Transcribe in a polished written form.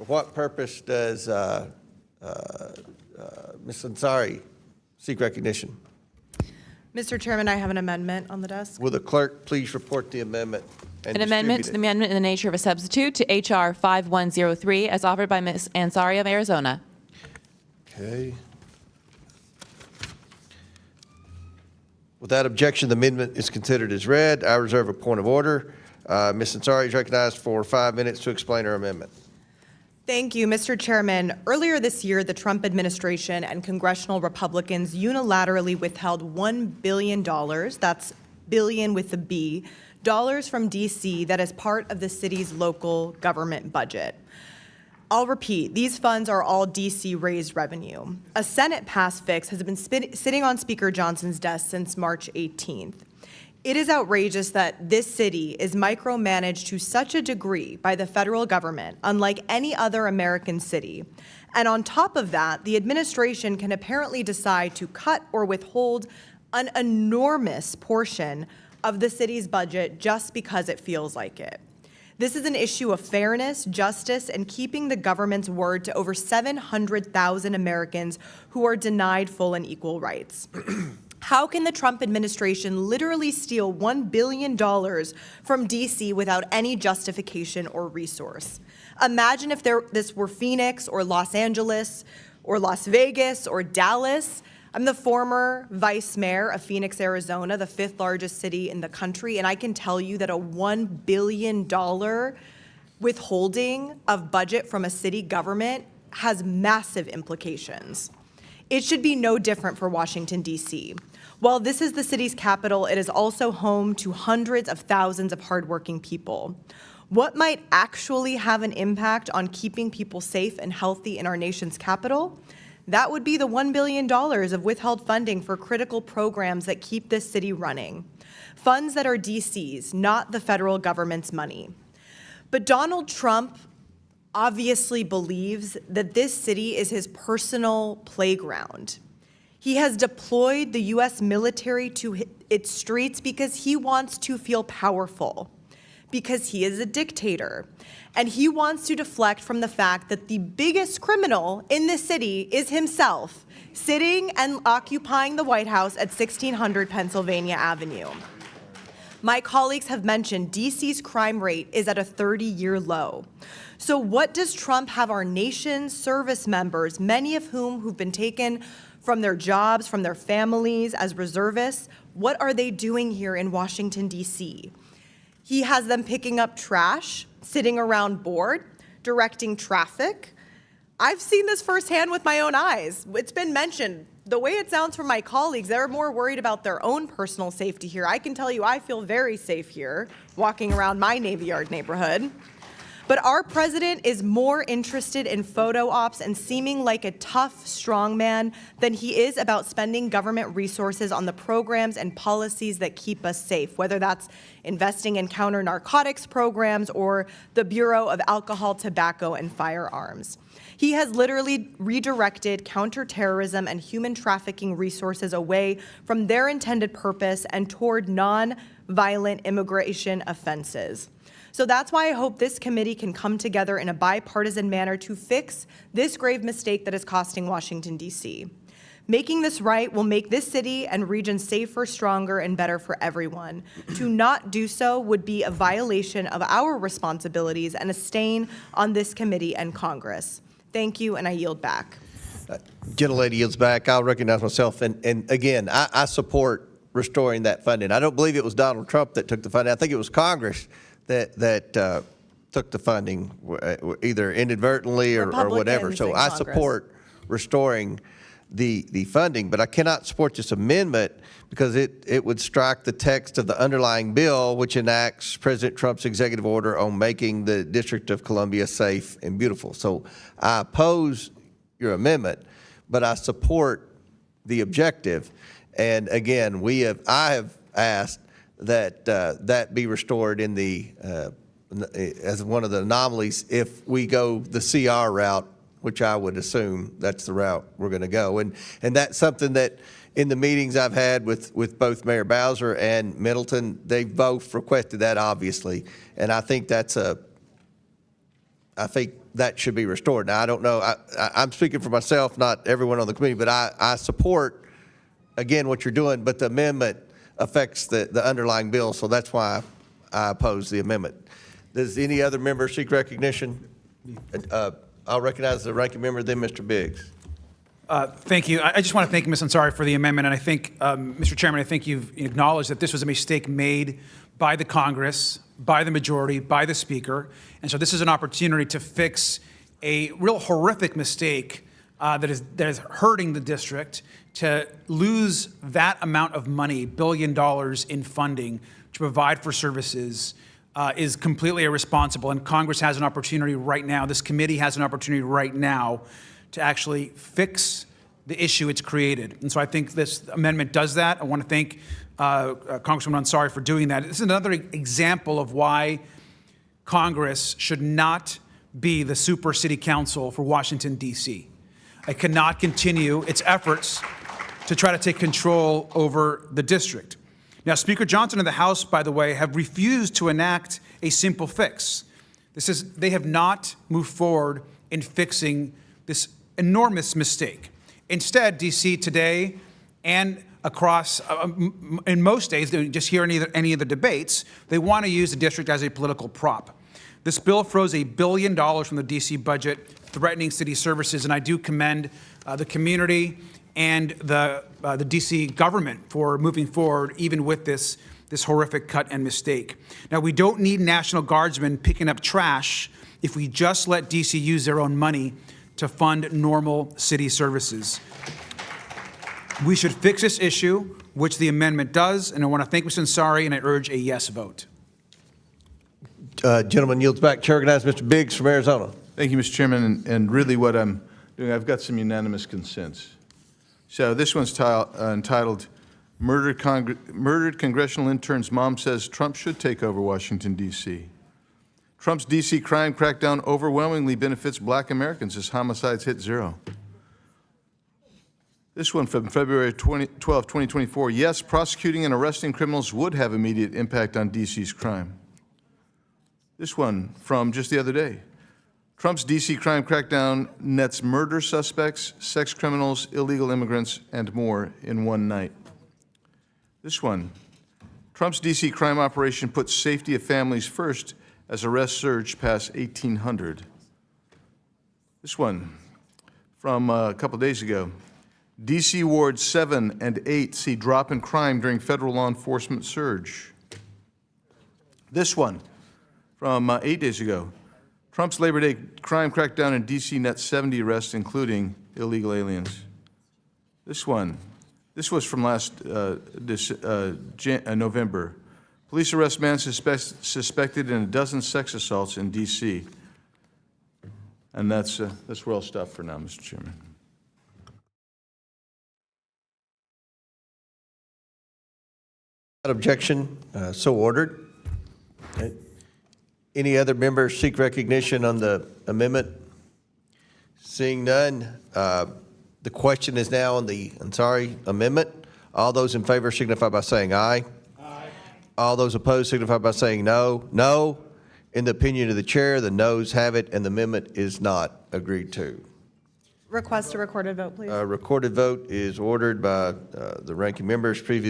For what purpose does Ms. Ansari seek recognition? Mr. Chairman, I have an amendment on the desk. Will the clerk please report the amendment and An amendment to the amendment in the nature of a substitute to H.R. 5103 as offered by Ms. Ansari of Arizona. Okay. Without objection, the amendment is considered as read. I reserve a point of order. Ms. Ansari is recognized for 5 minutes to explain her amendment. Thank you, Mr. Chairman. Earlier this year, the Trump administration and congressional Republicans unilaterally withheld $1 billion, that's billion with a B, dollars from D.C. that is part of the city's local government budget. I'll repeat, these funds are all D.C. raised revenue. A Senate pass fix has been sitting on Speaker Johnson's desk since March 18th. It is outrageous that this city is micromanaged to such a degree by the federal government, unlike any other American city. And on top of that, the administration can apparently decide to cut or withhold an enormous portion of the city's budget just because it feels like it. This is an issue of fairness, justice, and keeping the government's word to over 700,000 Americans who are denied full and equal rights. How can the Trump administration literally steal $1 billion from D.C. without any justification or resource? Imagine if this were Phoenix or Los Angeles or Las Vegas or Dallas. I'm the former vice mayor of Phoenix, Arizona, the 5th largest city in the country, and I can tell you that a $1 billion withholding of budget from a city government has massive implications. It should be no different for Washington, D.C. While this is the city's capital, it is also home to hundreds of thousands of hardworking people. What might actually have an impact on keeping people safe and healthy in our nation's capital? That would be the $1 billion of withheld funding for critical programs that keep this city running. Funds that are D.C.'s, not the federal government's money. But Donald Trump obviously believes that this city is his personal playground. He has deployed the U.S. military to its streets because he wants to feel powerful, because he is a dictator, and he wants to deflect from the fact that the biggest criminal in this city is himself, sitting and occupying the White House at 1600 Pennsylvania Avenue. My colleagues have mentioned D.C.'s crime rate is at a 30-year low. So what does Trump have our nation's service members, many of who've been taken from their jobs, from their families as reservists, what are they doing here in Washington, D.C.? He has them picking up trash, sitting around bored, directing traffic. I've seen this firsthand with my own eyes. It's been mentioned. The way it sounds from my colleagues, they're more worried about their own personal safety here. I can tell you I feel very safe here, walking around my Navy Yard neighborhood. But our president is more interested in photo ops and seeming like a tough strongman than he is about spending government resources on the programs and policies that keep us safe, whether that's investing in counter-narcotics programs or the Bureau of Alcohol, Tobacco, and Firearms. He has literally redirected counterterrorism and human trafficking resources away from their intended purpose and toward non-violent immigration offenses. So that's why I hope this committee can come together in a bipartisan manner to fix this grave mistake that is costing Washington, D.C. Making this right will make this city and region safer, stronger, and better for everyone. To not do so would be a violation of our responsibilities and a stain on this committee and Congress. Thank you, and I yield back. Gentlelady yields back. I'll recognize myself. And again, I support restoring that funding. I don't believe it was Donald Trump that took the funding. I think it was Congress that took the funding, either inadvertently or whatever. So I support restoring the funding, but I cannot support this amendment because it would strike the text of the underlying bill, which enacts President Trump's executive order on making the District of Columbia safe and beautiful. So I oppose your amendment, but I support the objective. And again, I have asked that that be restored in the as one of the anomalies if we go the CR route, which I would assume that's the route we're going to go. And that's something that in the meetings I've had with both Mayor Bowser and Middleton, they both requested that, obviously. And I think that's I think that should be restored. Now, I don't know, I'm speaking for myself, not everyone on the committee, but I support, again, what you're doing, but the amendment affects the underlying bill, so that's why I oppose the amendment. Does any other member seek recognition? I'll recognize the ranking member, then Mr. Biggs. Thank you. I just want to thank Ms. Ansari for the amendment, and I think, Mr. Chairman, I think you've acknowledged that this was a mistake made by the Congress, by the majority, by the Speaker, and so this is an opportunity to fix a real horrific mistake that is hurting the district. To lose that amount of money, $1 billion in funding to provide for services is completely irresponsible, and Congress has an opportunity right now, this committee has an opportunity right now to actually fix the issue it's created. And so I think this amendment does that. I want to thank Congresswoman Ansari for doing that. This is another example of why Congress should not be the super city council for Washington, D.C. It cannot continue its efforts to try to take control over the district. Now, Speaker Johnson and the House, by the way, have refused to enact a simple fix. They have not moved forward in fixing this enormous mistake. Instead, D.C. today and across, in most days, just hear any of the debates, they want to use the district as a political prop. This bill froze $1 billion from the D.C. budget, threatening city services, and I do commend the community and the D.C. government for moving forward, even with this horrific cut and mistake. Now, we don't need National Guardsmen picking up trash if we just let D.C. use their own money to fund normal city services. We should fix this issue, which the amendment does, and I want to thank Ms. Ansari, and I urge a yes vote. Gentleman yields back. Chair recognizes Mr. Biggs from Arizona. Thank you, Mr. Chairman. And really what I'm doing, I've got some unanimous consents. So this one's entitled, Murdered Congressional Intern's Mom Says Trump Should Take Over Washington, D.C. Trump's D.C. crime crackdown overwhelmingly benefits black Americans as homicides hit zero. This one from February 12, 2024. Yes, prosecuting and arresting criminals would have immediate impact on D.C.'s crime. This one from just the other day. Trump's D.C. crime crackdown nets murder suspects, sex criminals, illegal immigrants, and more in one night. This one. Trump's D.C. crime operation puts safety of families first as arrests surged past 1,800. This one from a couple days ago. D.C. wards 7 and 8 see drop in crime during federal law enforcement surge. This one from 8 days ago. Trump's Labor Day crime crackdown in D.C. nets 70 arrests, including illegal aliens. This one. This was from last November. Police arrest man suspected in a dozen sex assaults in D.C. And that's where I'll stop for now, Mr. Chairman. Without objection, so ordered. Okay. Any other members seek recognition on the amendment? Seeing none, the question is now on the Ansari amendment. All those in favor signify by saying aye. Aye. All those opposed signify by saying no. No. In the opinion of the chair, the noes have it, and the amendment is not agreed to. Request a recorded vote, please. A recorded vote is ordered by the ranking members. Previous